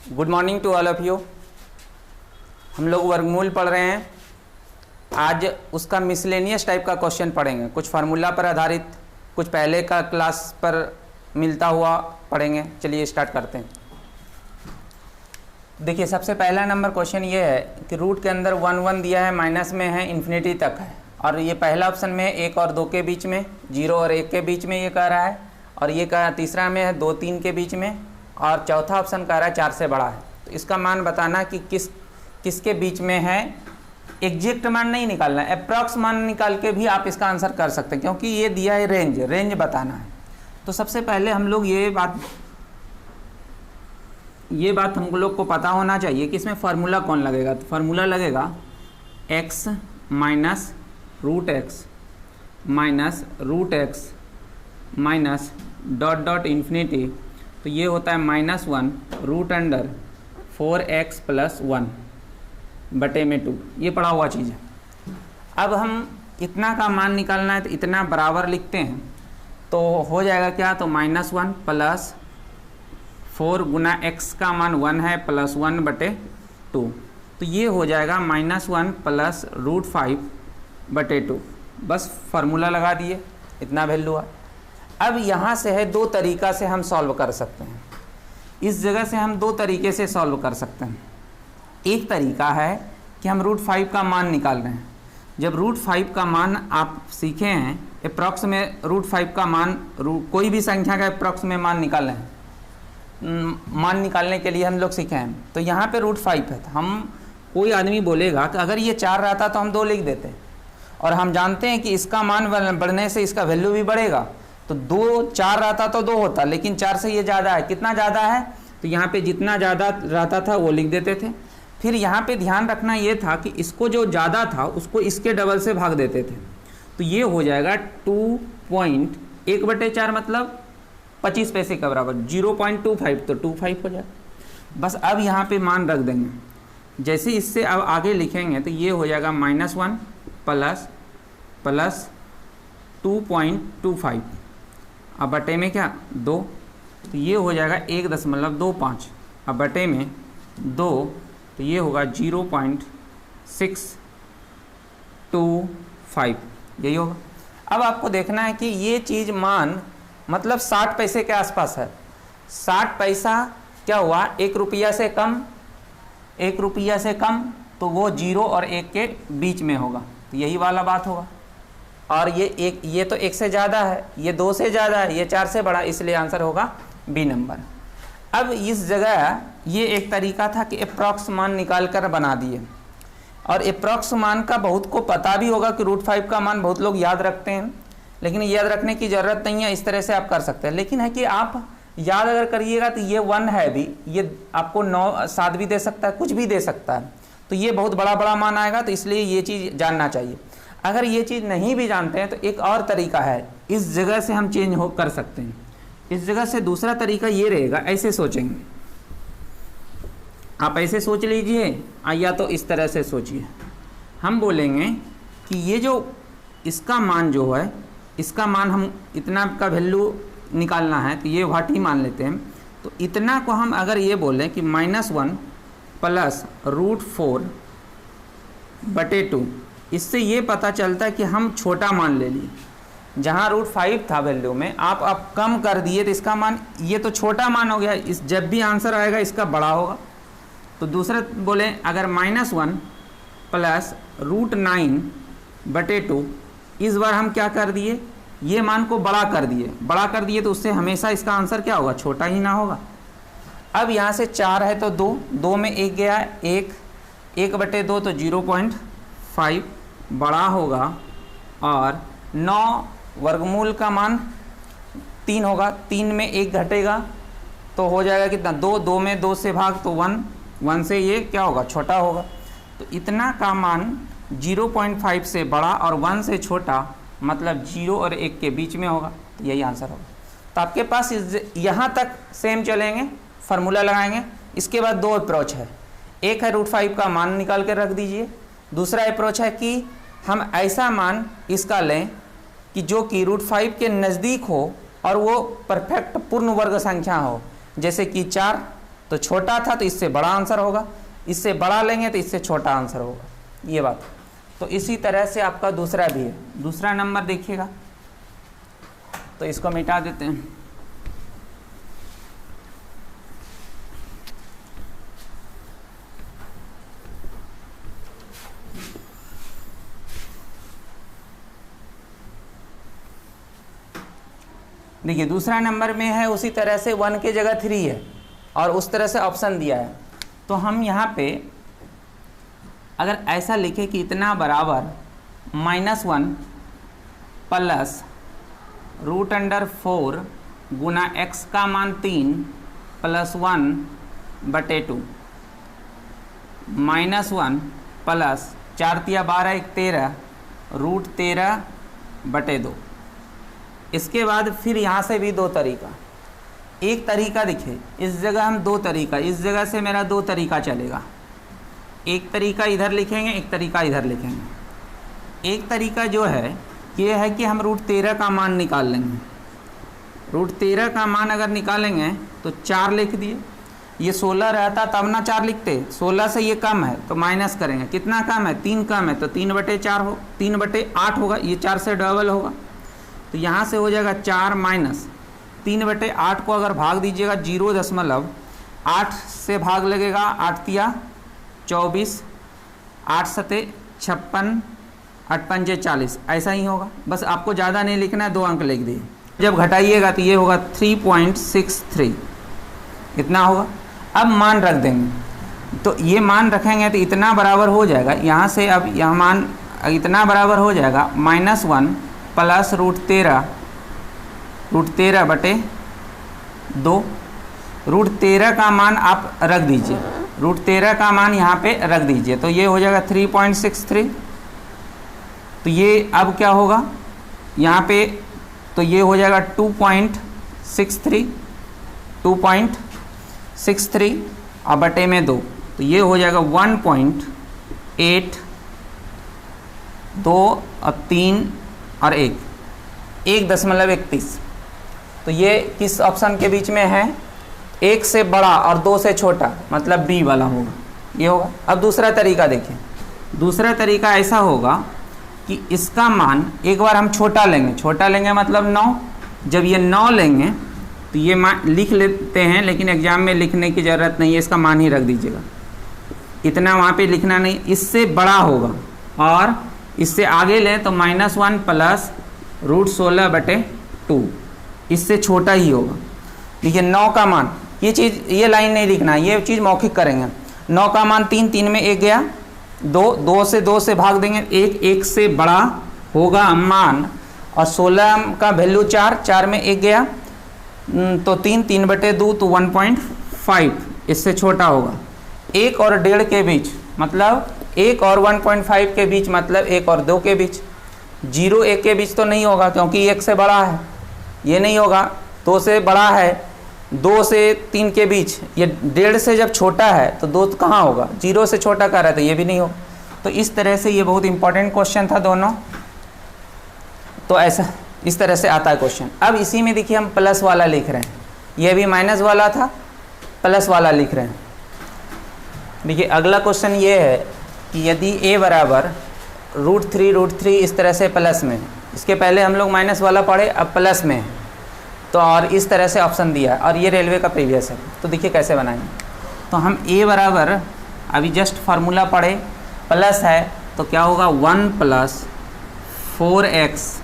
Good morning to all of you. हम लोग वर्गमूल पढ़ रहे हैं। आज उसका मिसलेनियस टाइप का क्वेश्चन पढ़ेंगे, कुछ फार्मूला पर आधारित, कुछ पहले का क्लास पर मिलता हुआ पढ़ेंगे। चलिए स्टार्ट करते हैं। देखिए सबसे पहला नंबर क्वेश्चन ये है कि रूट के अंदर 1 1 दिया है, माइनस में है, इन्फिनिटी तक है, और ये पहला ऑप्शन में है 1 और 2 के बीच में, 0 और 1 के बीच में ये कह रहा है, और ये कह तीसरा में है 2 3 के बीच में, और चौथा ऑप्शन कह रहा है 4 से बड़ा है। तो इसका मान बताना कि किसके बीच में है। एग्जैक्ट मान नहीं निकालना है, अप्रॉक्स मान निकाल के भी आप इसका आंसर कर सकते हैं, क्योंकि ये दिया है रेंज बताना है। तो सबसे पहले हम लोग ये बात हम लोग को पता होना चाहिए कि इसमें फार्मूला कौन लगेगा। तो फार्मूला लगेगा x minus root x minus dot dot infinity, तो ये होता है -1 रूट अंडर 4x + 1 बटे में 2। ये पढ़ा हुआ चीज़ है। अब हम इतना का मान निकालना है तो इतना बराबर लिखते हैं, तो हो जाएगा क्या, तो -1 + 4 गुना x का मान 1 है + 1 बटे 2, तो ये हो जाएगा -1 + √5 बटे 2। बस फार्मूला लगा दिए, इतना वैल्यू है। अब यहाँ से है दो तरीक़ा से हम सॉल्व कर सकते हैं। इस जगह से हम दो तरीके से सॉल्व कर सकते हैं। एक तरीका है कि हम √5 का मान निकाल रहे हैं। जब √5 का मान आप सीखे हैं, अप्रॉक्स में √5 का मान, कोई भी संख्या का अप्रॉक्स में मान निकाल रहे हैं, मान निकालने के लिए हम लोग सीखे हैं। तो यहाँ पे √5 है, तो हम, कोई आदमी बोलेगा कि अगर ये 4 रहता तो हम 2 लिख देते, और हम जानते हैं कि इसका मान बढ़ने से इसका वैल्यू भी बढ़ेगा। तो 4 रहता तो 2 होता, लेकिन 4 से ये ज़्यादा है। कितना ज़्यादा है, तो यहाँ पे जितना ज़्यादा रहता था वो लिख देते थे। फिर यहाँ पे ध्यान रखना ये था कि इसको जो ज़्यादा था उसको इसके डबल से भाग देते थे, तो ये हो जाएगा 2.1/4 मतलब 25 पैसे का बराबर 0.25, तो 25 हो जाएगा। बस अब यहाँ पे मान रख देंगे। जैसे इससे अब आगे लिखेंगे तो ये हो जाएगा -1 प्लस 2.25, अब बटे में क्या 2, तो ये हो जाएगा 1.25, अब बटे में 2, तो ये होगा 0.625, यही होगा। अब आपको देखना है कि ये चीज़ मान मतलब 60 पैसे के आसपास है। 60 पैसा क्या हुआ, 1 रुपया से कम, 1 रुपया से कम, तो वो 0 और 1 के बीच में होगा, तो यही वाला बात होगा। और ये तो 1 से ज़्यादा है, ये 2 से ज़्यादा है, ये 4 से बड़ा, इसलिए आंसर होगा बी नंबर। अब इस जगह ये एक तरीका था कि अप्रॉक्स मान निकाल कर बना दिए, और अप्रॉक्स मान का बहुत को पता भी होगा कि √5 का मान बहुत लोग याद रखते हैं, लेकिन याद रखने की ज़रूरत नहीं है। इस तरह से आप कर सकते हैं, लेकिन है कि आप याद अगर करिएगा तो ये 1 है भी, ये आपको 9 7 भी दे सकता है, कुछ भी दे सकता है, तो ये बहुत बड़ा मान आएगा, तो इसलिए ये चीज़ जानना चाहिए। अगर ये चीज़ नहीं भी जानते हैं तो एक और तरीका है, इस जगह से हम चेंज कर सकते हैं। इस जगह से दूसरा तरीका ये रहेगा, ऐसे सोचेंगे आप, ऐसे सोच लीजिए, या तो इस तरह से सोचिए। हम बोलेंगे कि ये जो इसका मान जो है, इसका मान हम इतना का वैल्यू निकालना है, तो ये वाट ही मान लेते हैं। तो इतना को हम अगर ये बोलें कि -1 + √4 बटे 2, इससे ये पता चलता है कि हम छोटा मान ले लिए। जहाँ √5 था वैल्यू में, आप कम कर दिए, तो इसका मान, ये तो छोटा मान हो गया, इस जब भी आंसर आएगा इसका बड़ा होगा। तो दूसरा बोले अगर -1 + √9 बटे 2, इस बार हम क्या कर दिए, ये मान को बड़ा कर दिए, तो उससे हमेशा इसका आंसर क्या होगा, छोटा ही ना होगा। अब यहाँ से 4 है तो 2 में 1 गया, 1 बटे 2, तो 0.5 बड़ा होगा, और 9 वर्गमूल का मान 3 होगा, 3 में 1 घटेगा, तो हो जाएगा कितना, 2 में 2 से भाग, तो 1 से ये क्या होगा, छोटा होगा। तो इतना का मान 0.5 से बड़ा और 1 से छोटा, मतलब 0 और 1 के बीच में होगा, तो यही आंसर होगा। तो आपके पास यहाँ तक सेम चलेंगे, फार्मूला लगाएंगे। इसके बाद 2 अप्रोच है, एक है √5 का मान निकाल के रख दीजिए, दूसरा अप्रोच है कि हम ऐसा मान इसका लें कि जो कि √5 के नज़दीक हो और वो परफेक्ट पूर्ण वर्ग संख्या हो, जैसे कि 4 तो छोटा था तो इससे बड़ा आंसर होगा, इससे बड़ा लेंगे तो इससे छोटा आंसर होगा, ये बात। तो इसी तरह से आपका दूसरा भी है। दूसरा नंबर देखिएगा, तो इसको मिटा देते हैं। देखिए दूसरा नंबर में है उसी तरह से 1 की जगह 3 है और उस तरह से ऑप्शन दिया है। तो हम यहाँ पे अगर ऐसा लिखे कि इतना बराबर -1 प्लस √4 गुना x का मान 3 प्लस 1/2 -1 प्लस 4 × 12 = 13 √13/2। इसके बाद फिर यहाँ से भी दो तरीका, एक तरीका दिखे इस जगह हम दो तरीका, इस जगह से मेरा दो तरीका चलेगा, एक तरीका इधर लिखेंगे, एक तरीका इधर लिखेंगे। एक तरीका जो है ये है कि हम √13 का मान निकाल लेंगे। √13 का मान अगर निकालेंगे तो 4 लिख दिए, ये 16 रहता तब ना 4 लिखते, 16 से ये कम है तो माइनस करेंगे, कितना कम है 3 कम है तो 3/4 हो 3/8 होगा, ये 4 से डबल होगा। तो यहाँ से हो जाएगा 4 माइनस 3/8 को अगर भाग दीजिएगा 0.8 से भाग लगेगा, 8 × 24, 8 × 7 = 56, 8 × 5 = 40, ऐसा ही होगा। बस आपको ज़्यादा नहीं लिखना है, 2 अंक लिख दिए। जब घटाइएगा तो ये होगा 3.63, इतना होगा। अब मान रख देंगे, तो ये मान रखेंगे तो इतना बराबर हो जाएगा, यहाँ से अब यह मान इतना बराबर हो जाएगा -1 प्लस √13 √13/2। √13 का मान आप रख दीजिए, √13 का मान यहाँ पे रख दीजिए, तो ये हो जाएगा 3.63। तो ये अब क्या होगा यहाँ पे, तो ये हो जाएगा 2.63 और बटे में 2, तो ये हो जाएगा 1.8, 2 और 3 और 1.31। तो ये किस ऑप्शन के बीच में है, 1 से बड़ा और 2 से छोटा, मतलब बी वाला होगा, ये होगा। अब दूसरा तरीका देखें, दूसरा तरीका ऐसा होगा कि इसका मान एक बार हम छोटा लेंगे मतलब 9। जब ये 9 लेंगे तो ये मान लिख लेते हैं, लेकिन एग्जाम में लिखने की ज़रूरत नहीं है, इसका मान ही रख दीजिएगा, इतना वहाँ पे लिखना नहीं। इससे बड़ा होगा और इससे आगे लें तो -1 प्लस √16/2, इससे छोटा ही होगा। देखिए 9 का मान, ये चीज़ ये लाइन नहीं लिखना, ये चीज़ मौखिक करेंगे। 9 का मान 3, 3 में 1 गया, 2 से 2 से भाग देंगे, 1 से बड़ा होगा मान, और 16 का वैल्यू 4, 4 में 1 गया तो 3, 3/2 तो 1.5, इससे छोटा होगा। 1 और 1.5 के बीच, मतलब 1 और 1.5 के बीच, मतलब 1 और 2 के बीच। 0 1 के बीच तो नहीं होगा क्योंकि 1 से बड़ा है, ये नहीं होगा। 2 से बड़ा है, 2 से 3 के बीच, ये 1.5 से जब छोटा है तो 2 कहाँ होगा, 0 से छोटा कह रहा है तो ये भी नहीं होगा। तो इस तरह से ये बहुत इंपॉर्टेंट क्वेश्चन था दोनों, तो ऐसा इस तरह से आता है क्वेश्चन। अब इसी में देखिए हम प्लस वाला लिख रहे हैं, ये भी माइनस वाला था, प्लस वाला लिख रहे हैं। देखिए अगला क्वेश्चन ये है कि यदि a बराबर √3 इस तरह से प्लस में, इसके पहले हम लोग माइनस वाला पढ़े, अब प्लस में, तो और इस तरह से ऑप्शन दिया, और ये रेलवे का प्रीवियस है। तो देखिए कैसे बनाएंगे। तो हम a बराबर अभी जस्ट फार्मूला पढ़े, प्लस है तो क्या होगा 1 प्लस 4x,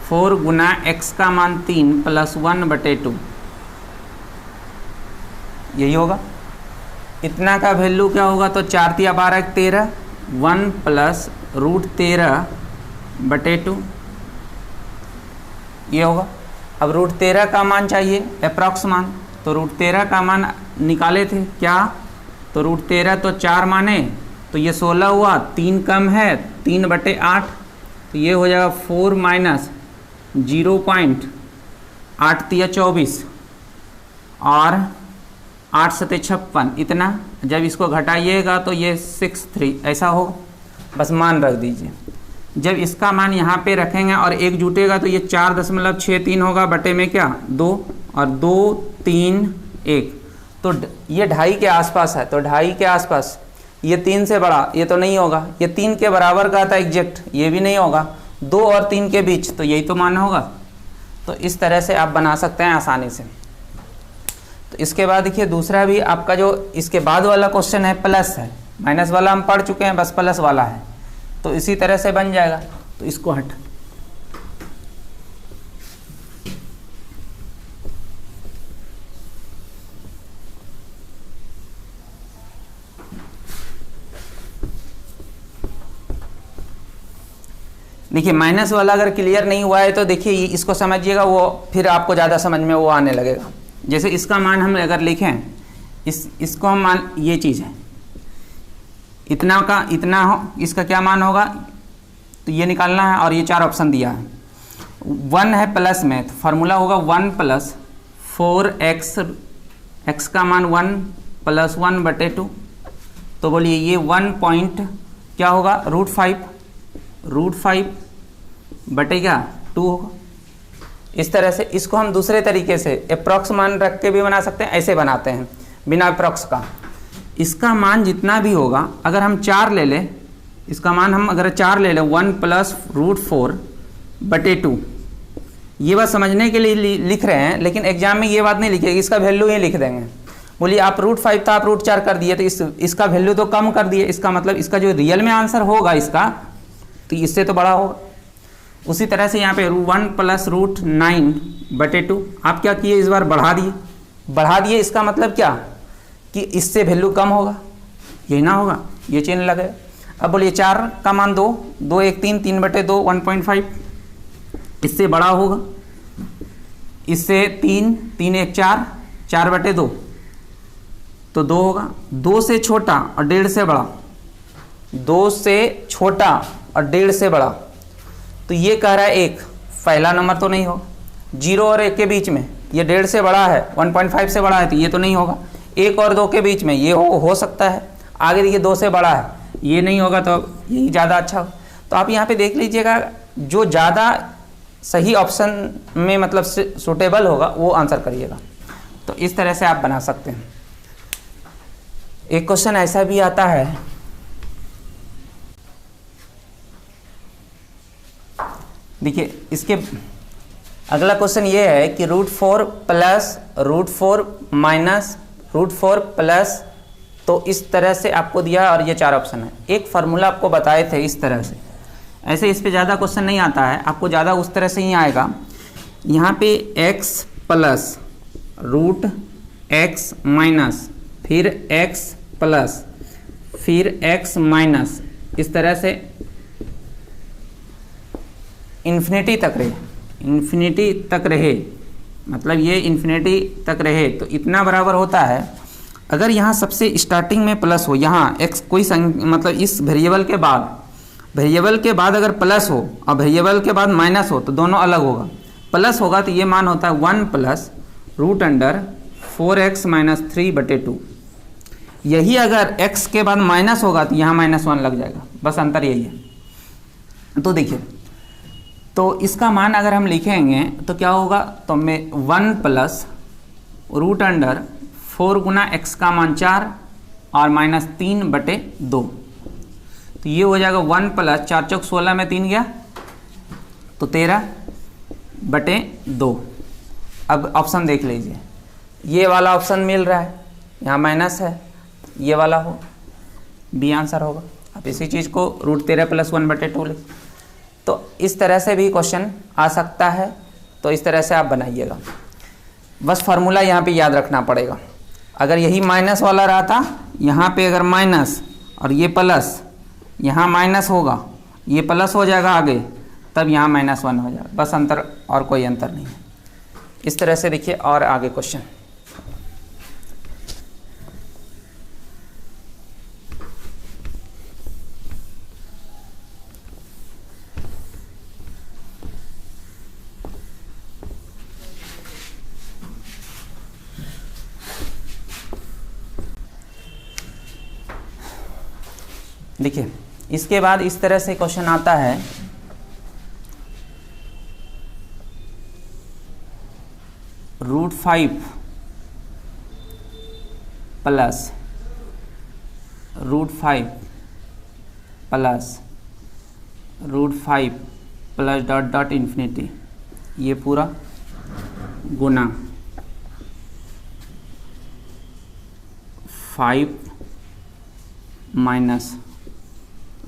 4 गुना x का मान 3 प्लस 1/2, यही होगा। इतना का वैल्यू क्या होगा, तो 4 × 12 = 13, 1 प्लस √13/2, ये होगा। अब √13 का मान चाहिए, अप्रॉक्स मान, तो √13 का मान निकाले थे क्या, तो √13 तो 4 माने, तो ये 16 हुआ, 3 कम है 3/8, तो ये हो जाएगा 4 माइनस 0.8 × 24 और 8 × 7 = 56, इतना। जब इसको घटाइएगा तो ये 63 ऐसा होगा, बस मान रख दीजिए। जब इसका मान यहाँ पे रखेंगे और 1 जुटेगा तो ये 4.63 होगा, बटे में क्या 2 और 2 3 1, तो ये 2.5 के आसपास है, तो 2.5 के आसपास, ये 3 से बड़ा, ये तो नहीं होगा, ये 3 के बराबर का था एग्जैक्ट, ये भी नहीं होगा, 2 और 3 के बीच, तो यही तो मान होगा। तो इस तरह से आप बना सकते हैं आसानी से। तो इसके बाद देखिए दूसरा भी आपका जो इसके बाद वाला क्वेश्चन है प्लस है, माइनस वाला हम पढ़ चुके हैं, बस प्लस वाला है, तो इसी तरह से बन जाएगा। तो इसको हट, देखिए माइनस वाला अगर क्लियर नहीं हुआ है तो देखिए इसको समझिएगा, वो फिर आपको ज़्यादा समझ में वो आने लगेगा। जैसे इसका मान हम अगर लिखें, इसको हम मान, ये चीज़ है इतना का इतना हो, इसका क्या मान होगा, तो ये निकालना है, और ये 4 ऑप्शन दिया है। 1 है प्लस में, तो फार्मूला होगा 1 + 4x, x का मान 1 + 1/2, तो बोलिए ये 1 पॉइंट क्या होगा, √5 बटे क्या 2 होगा। इस तरह से इसको हम दूसरे तरीके से अप्रॉक्स मान रख के भी बना सकते हैं, ऐसे बनाते हैं बिना अप्रॉक्स का। इसका मान जितना भी होगा, अगर हम 4 ले लें, इसका मान हम अगर 4 ले लें, 1 + √4/2, ये बात समझने के लिए लिख रहे हैं, लेकिन एग्जाम में ये बात नहीं लिखेगी, इसका वैल्यू ही लिख देंगे। बोलिए आप √5 था, आप √4 कर दिए, तो इसका वैल्यू तो कम कर दिए, इसका मतलब इसका जो रियल में आंसर होगा इसका, तो इससे तो बड़ा होगा। उसी तरह से यहाँ पे 1 + √9/2, आप क्या किए, इस बार बढ़ा दिए, इसका मतलब क्या कि इससे वैल्यू कम होगा, यही ना होगा, ये चिन्ह लगे। अब बोलिए 4 का मान 2, 2 1 3, 3/2 1.5, इससे बड़ा होगा, इससे 3 3 1 4, 4/2, तो 2 होगा। 2 से छोटा और 1.5 से बड़ा, 2 से छोटा और 1.5 से बड़ा, तो ये कह रहा है 1, पहला नंबर तो नहीं होगा। 0 और 1 के बीच में, ये 1.5 से बड़ा है, 1.5 से बड़ा है, तो ये तो नहीं होगा। 1 और 2 के बीच में ये हो सकता है, आगे देखिए 2 से बड़ा है, ये नहीं होगा, तो यही ज़्यादा अच्छा होगा। तो आप यहाँ पे देख लीजिएगा, जो ज़्यादा सही ऑप्शन में मतलब सूटेबल होगा वो आंसर करिएगा। तो इस तरह से आप बना सकते हैं। एक क्वेश्चन ऐसा भी आता है, देखिए इसके अगला क्वेश्चन ये है कि √4 + √4 - √4 +, तो इस तरह से आपको दिया, और ये 4 ऑप्शन है। एक फार्मूला आपको बताए थे इस तरह से, ऐसे इस पे ज़्यादा क्वेश्चन नहीं आता है, आपको ज़्यादा उस तरह से ही आएगा। यहाँ पे x + √x-, फिर x +, फिर x-, इस तरह से इन्फिनिटी तक रहे, मतलब ये इन्फिनिटी तक रहे, तो इतना बराबर होता है। अगर यहाँ सबसे स्टार्टिंग में प्लस हो, यहाँ x कोई मतलब इस वेरिएबल के बाद अगर प्लस हो और वेरिएबल के बाद माइनस हो, तो दोनों अलग होगा। प्लस होगा तो ये मान होता है 1 + √4x - 3/2। यही अगर x के बाद माइनस होगा तो यहाँ -1 लग जाएगा, बस अंतर यही है। तो देखिए, तो इसका मान अगर हम लिखेंगे तो क्या होगा, तो मैं 1 + √4 गुना x का मान 4 और -3/2, तो ये हो जाएगा 1 + 4 चौक 16 में 3 गया, तो 13/2। अब ऑप्शन देख लीजिए, ये वाला ऑप्शन मिल रहा है, यहाँ माइनस है, ये वाला हो, बी आंसर होगा। अब इसी चीज़ को √13 + 1/2 लिख, तो इस तरह से भी क्वेश्चन आ सकता है। तो इस तरह से आप बनाइएगा, बस फार्मूला यहाँ पे याद रखना पड़ेगा। अगर यही माइनस वाला रहा था, यहाँ पे अगर माइनस और ये प्लस, यहाँ माइनस होगा, ये प्लस हो जाएगा आगे, तब यहाँ -1 हो जाएगा, बस अंतर, और कोई अंतर नहीं है। इस तरह से देखिए, और आगे क्वेश्चन, देखिए इसके बाद इस तरह से क्वेश्चन आता है, √5 plus √5 plus √5 plus dot dot infinity, ये पूरा गुना 5 minus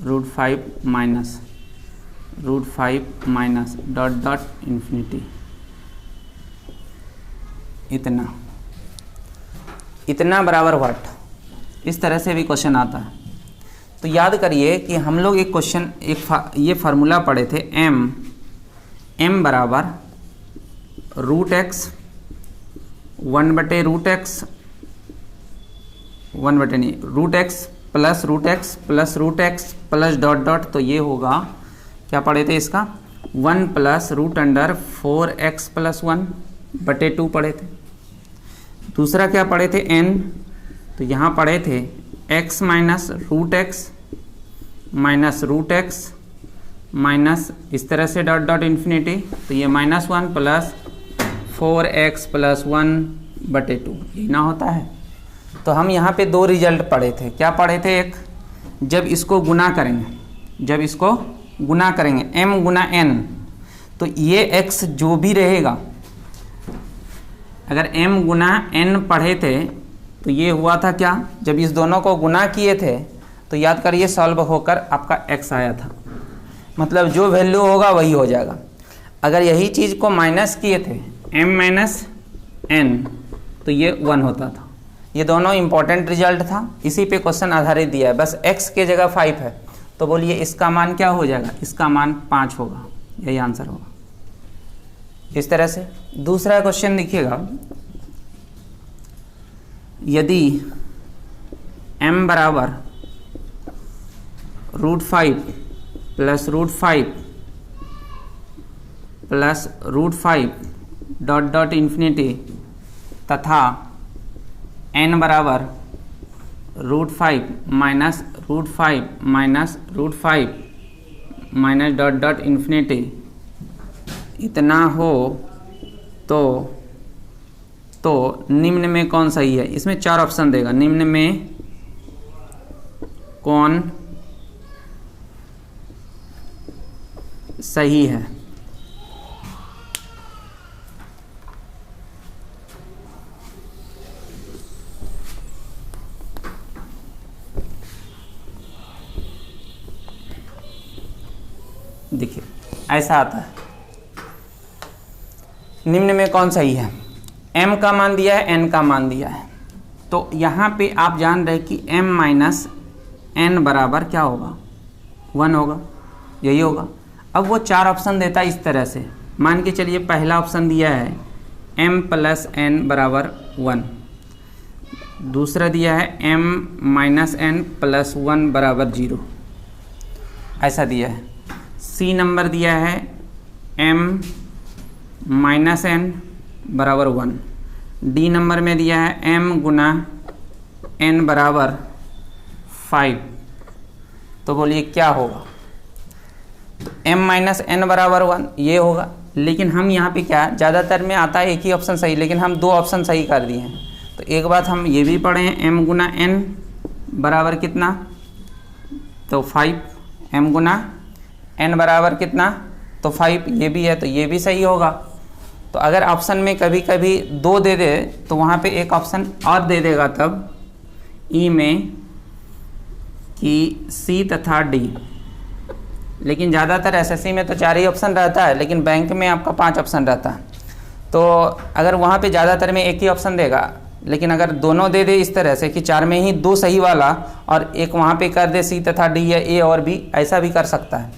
√5 minus √5 minus dot dot infinity, इतना बराबर व्हाट, इस तरह से भी क्वेश्चन आता है। तो याद करिए कि हम लोग एक क्वेश्चन ये फार्मूला पढ़े थे, m बराबर √x 1/√x 1/नहीं √x plus √x plus √x plus dot dot, तो ये होगा, क्या पढ़े थे इसका, 1 प्लस √4x प्लस 1/2 पढ़े थे। दूसरा क्या पढ़े थे, n, तो यहाँ पढ़े थे x minus √x minus √x minus इस तरह से डॉट डॉट इन्फिनिटी, तो ये -1 प्लस 4x प्लस 1/2, ये ना होता है। तो हम यहाँ पे दो रिजल्ट पढ़े थे, क्या पढ़े थे, एक जब इसको गुना करेंगे m गुना n, तो ये x जो भी रहेगा, अगर m गुना n पढ़े थे तो ये हुआ था क्या, जब इस दोनों को गुना किए थे तो याद करिए सॉल्व होकर आपका x आया था, मतलब जो वैल्यू होगा वही हो जाएगा। अगर यही चीज़ को माइनस किए थे m माइनस n, तो ये 1 होता था। ये दोनों इंपॉर्टेंट रिजल्ट था, इसी पे क्वेश्चन आधारित दिया है। बस x के जगह 5 है, तो बोलिए इसका मान क्या हो जाएगा, इसका मान 5 होगा, यही आंसर होगा। इस तरह से दूसरा क्वेश्चन देखिएगा, यदि m बराबर √5 plus √5 plus √5 dot dot infinity तथा n बराबर √5 minus √5 minus √5 minus dot dot infinity इतना हो तो निम्न में कौन सही है। इसमें 4 ऑप्शन देगा, निम्न में कौन सही है। देखिए ऐसा आता है, निम्न में कौन सही है, m का मान दिया है, n का मान दिया है, तो यहाँ पे आप जान रहे कि m माइनस n बराबर क्या होगा, 1 होगा, यही होगा। अब वो 4 ऑप्शन देता है इस तरह से, मान के चलिए पहला ऑप्शन दिया है m प्लस n बराबर 1, दूसरा दिया है m माइनस n प्लस 1 बराबर 0, ऐसा दिया है। सी नंबर दिया है m माइनस n बराबर 1, डी नंबर में दिया है m गुना n बराबर 5, तो बोलिए क्या होगा, m माइनस n बराबर 1 ये होगा। लेकिन हम यहाँ पे क्या, ज़्यादातर में आता है एक ही ऑप्शन सही, लेकिन हम 2 ऑप्शन सही कर दिए हैं। तो एक बात हम ये भी पढ़े हैं, m गुना n बराबर कितना, तो 5, m गुना n बराबर कितना, तो 5, ये भी है, तो ये भी सही होगा। तो अगर ऑप्शन में कभी कभी 2 दे दे तो वहाँ पे एक ऑप्शन और दे देगा तब ई में कि सी तथा डी, लेकिन ज़्यादातर एसएससी में तो 4 ही ऑप्शन रहता है, लेकिन बैंक में आपका 5 ऑप्शन रहता है। तो अगर वहाँ पे ज़्यादातर में एक ही ऑप्शन देगा, लेकिन अगर दोनों दे दे इस तरह से कि 4 में ही 2 सही वाला और एक वहाँ पे कर दे सी तथा डी या ए और बी, ऐसा भी कर सकता है।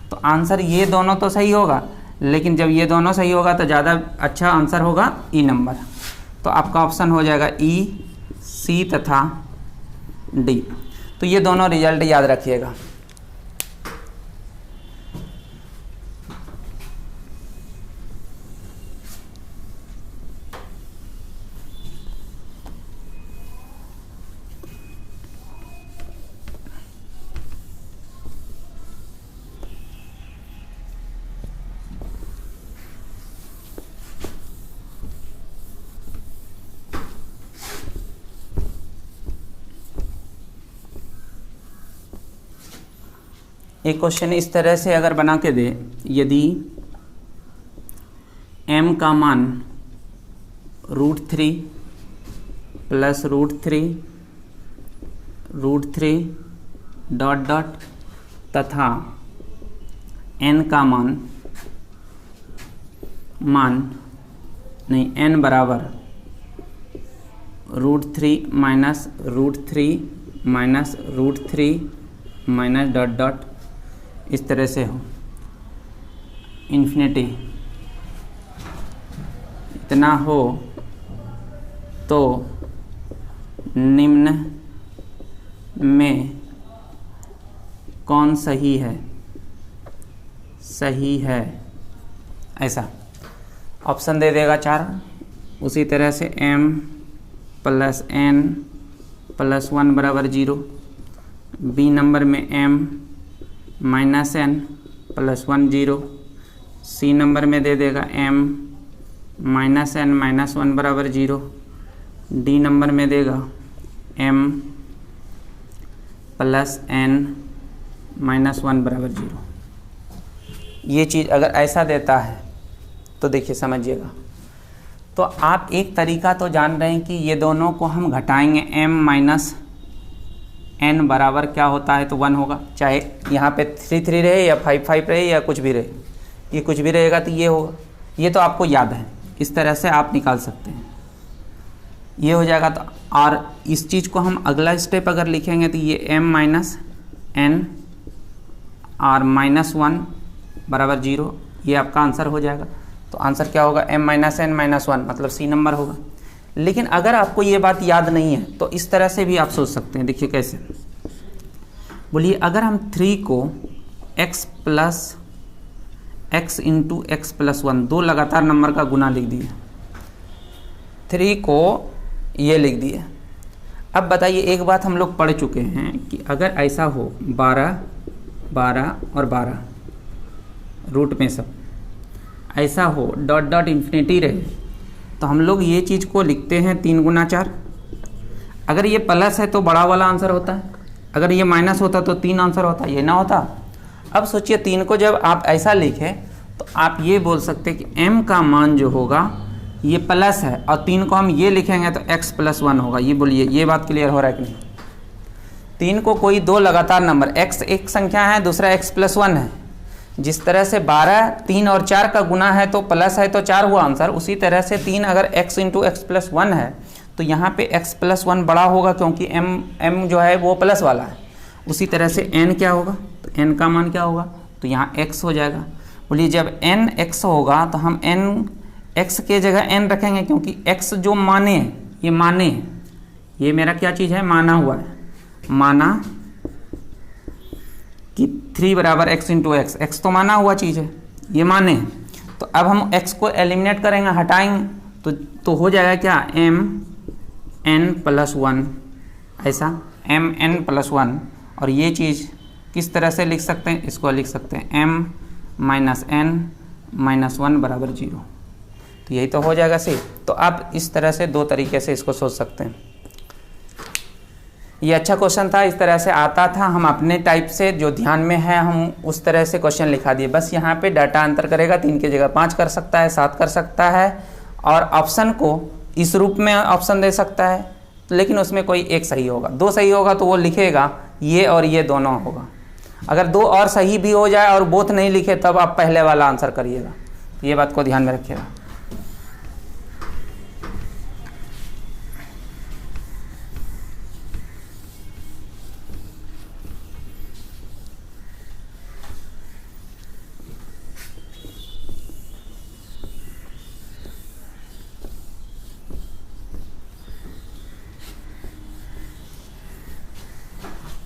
तो आंसर ये दोनों तो सही होगा, लेकिन जब ये दोनों सही होगा तो ज़्यादा अच्छा आंसर होगा ई नंबर। तो आपका ऑप्शन हो जाएगा ई, सी तथा डी। तो ये दोनों रिजल्ट याद रखिएगा। एक क्वेश्चन इस तरह से अगर बना के दे, यदि m का मान √3 प्लस √3 डॉट डॉट तथा n का n बराबर √3 माइनस √3 माइनस डॉट डॉट इस तरह से हो इन्फिनिटी इतना हो तो निम्न में कौन सही है ऐसा ऑप्शन दे देगा 4। उसी तरह से m प्लस n प्लस 1 बराबर 0, बी नंबर में m minus n plus 1 0, C number में दे देगा m माइनस n माइनस 1 बराबर 0, डी नंबर में देगा m प्लस n माइनस 1 बराबर 0। ये चीज़ अगर ऐसा देता है तो देखिए समझिएगा, तो आप एक तरीका तो जान रहे हैं कि ये दोनों को हम घटाएंगे, m माइनस n बराबर क्या होता है तो 1 होगा, चाहे यहाँ पे 3 3 रहे या 5 5 रहे या कुछ भी रहे, ये कुछ भी रहेगा तो ये होगा। ये तो आपको याद है, इस तरह से आप निकाल सकते हैं, ये हो जाएगा। तो और इस चीज़ को हम अगला स्टेप अगर लिखेंगे तो ये m माइनस n और माइनस 1 बराबर 0, ये आपका आंसर हो जाएगा। तो आंसर क्या होगा, m माइनस n माइनस 1 मतलब सी नंबर होगा। लेकिन अगर आपको ये बात याद नहीं है तो इस तरह से भी आप सोच सकते हैं। देखिए कैसे, बोलिए अगर हम 3 को x plus x into x plus 1 दो लगातार नंबर का गुना लिख दिए, 3 को ये लिख दिए। अब बताइए, एक बात हम लोग पढ़ चुके हैं कि अगर ऐसा हो 12 12 और 12 रूट में सब ऐसा हो डॉट डॉट इन्फिनिटी रहे, तो हम लोग ये चीज़ को लिखते हैं 3 गुना 4। अगर ये प्लस है तो बड़ा वाला आंसर होता है, अगर ये माइनस होता तो 3 आंसर होता, ये ना होता। अब सोचिए 3 को जब आप ऐसा लिखें तो आप ये बोल सकते हैं कि m का मान जो होगा ये प्लस है और 3 को हम ये लिखेंगे तो x प्लस 1 होगा। ये बोलिए, ये बात क्लियर हो रहा है कि नहीं? 3 को कोई दो लगातार नंबर, x एक संख्या है, दूसरा x प्लस 1 है। जिस तरह से 12 3 और 4 का गुना है तो प्लस है तो 4 हुआ आंसर, उसी तरह से 3 अगर x इंटू एक्स प्लस 1 है तो यहाँ पे x प्लस 1 बड़ा होगा क्योंकि m जो है वो प्लस वाला है। उसी तरह से n क्या होगा, तो n का मान क्या होगा, तो यहाँ x हो जाएगा। बोलिए जब n x होगा तो हम n x के जगह n रखेंगे क्योंकि x जो माने है, ये माने है, ये मेरा क्या चीज़ है, माना हुआ है। माना कि 3 बराबर x इंटू एक्स, x तो माना हुआ चीज़ है, ये माने है। तो अब हम x को एलिमिनेट करेंगे, हटाएंगे तो हो जाएगा क्या, m n प्लस 1, ऐसा m n प्लस 1। और ये चीज़ किस तरह से लिख सकते हैं, इसको लिख सकते हैं m माइनस n माइनस 1 बराबर 0। तो यही तो हो जाएगा सी। तो आप इस तरह से दो तरीके से इसको सोच सकते हैं। ये अच्छा क्वेश्चन था, इस तरह से आता था, हम अपने टाइप से जो ध्यान में है हम उस तरह से क्वेश्चन लिखा दिए। बस यहाँ पे डाटा अंतर करेगा, 3 की जगह 5 कर सकता है, 7 कर सकता है, और ऑप्शन को इस रूप में ऑप्शन दे सकता है, लेकिन उसमें कोई एक सही होगा। 2 सही होगा तो वो लिखेगा ये और ये दोनों होगा। अगर 2 और सही भी हो जाए और बोथ नहीं लिखे तब आप पहले वाला आंसर करिएगा। ये बात को ध्यान में रखिएगा।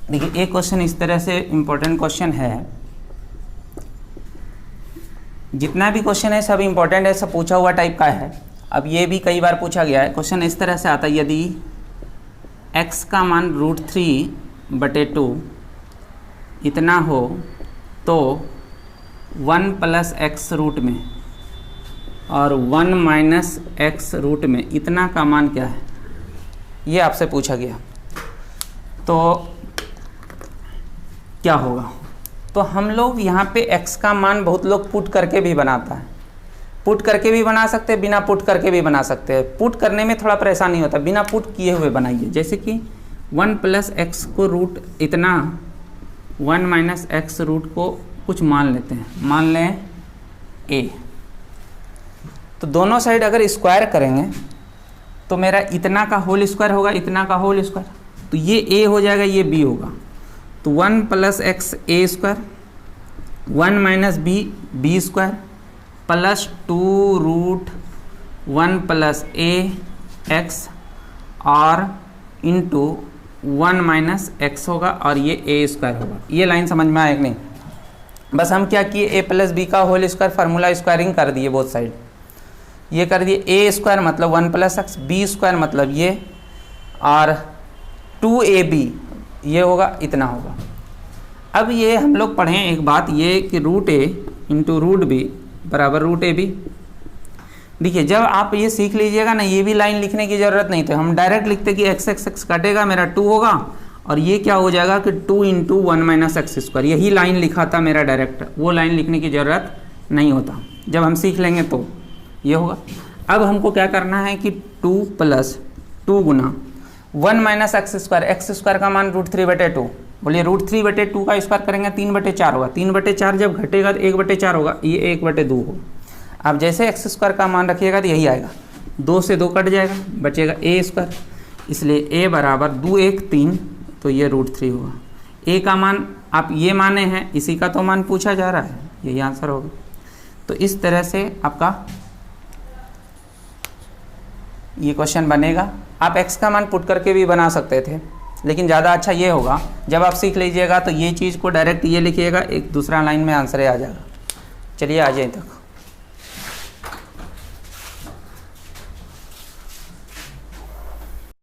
देखिए एक क्वेश्चन इस तरह से इम्पोर्टेंट क्वेश्चन है, जितना भी क्वेश्चन है सब इम्पोर्टेंट है, सब पूछा हुआ टाइप का है। अब ये भी कई बार पूछा गया है। क्वेश्चन इस तरह से आता है, यदि x का मान √3/2 इतना हो तो 1 प्लस x रूट में और 1 माइनस x रूट में इतना का मान क्या है, ये आपसे पूछा गया। तो क्या होगा, तो हम लोग यहाँ पे x का मान बहुत लोग पुट करके भी बनाता है, पुट करके भी बना सकते हैं, बिना पुट करके भी बना सकते हैं। पुट करने में थोड़ा परेशानी होता है, बिना पुट किए हुए बनाइए। जैसे कि 1 + x को रूट इतना 1 - x रूट को कुछ मान लेते हैं, मान लें a। तो दोनों साइड अगर स्क्वायर करेंगे तो मेरा इतना का होल स्क्वायर होगा, इतना का होल स्क्वायर, तो ये a हो जाएगा, ये b होगा। तो 1 + x a², 1 - b b² plus 2√1 + a x और इंटू 1 - x होगा और ये a² होगा। ये लाइन समझ में आया कि नहीं? बस हम क्या किए, a + b का होल स्क्वायर फार्मूला स्क्वायरिंग कर दिए बोथ साइड, ये कर दिए। a² मतलब 1 + x, b² मतलब ये, और 2ab ये होगा, इतना होगा। अब ये हम लोग पढ़ें एक बात ये कि √a × √b बराबर √ab। देखिए जब आप ये सीख लीजिएगा ना, ये भी लाइन लिखने की ज़रूरत नहीं थी, हम डायरेक्ट लिखते कि x कटेगा, मेरा 2 होगा और ये क्या हो जाएगा कि 2 × 1 - x²। यही लाइन लिखा था मेरा डायरेक्ट, वो लाइन लिखने की ज़रूरत नहीं होता, जब हम सीख लेंगे तो ये होगा। अब हमको क्या करना है कि 2 + 2 गुना 1 - x², का मान √3/2। बोलिए √3/2 का स्क्वायर करेंगे 3/4 होगा, 3/4 जब घटेगा तो 1/4 होगा, ये 1/2 होगा। अब जैसे x² का मान रखिएगा तो यही आएगा, 2 से 2 कट जाएगा, बचेगा a², इसलिए a बराबर 2 1 3, तो ये √3 होगा। a का मान आप ये माने हैं, इसी का तो मान पूछा जा रहा है, यही आंसर होगा। तो इस तरह से आपका ये क्वेश्चन बनेगा। आप x का मान पुट करके भी बना सकते थे, लेकिन ज़्यादा अच्छा ये होगा जब आप सीख लीजिएगा तो ये चीज़ को डायरेक्ट ये लिखिएगा, एक दूसरा लाइन में आंसर आ जाएगा। चलिए आ जाए तक।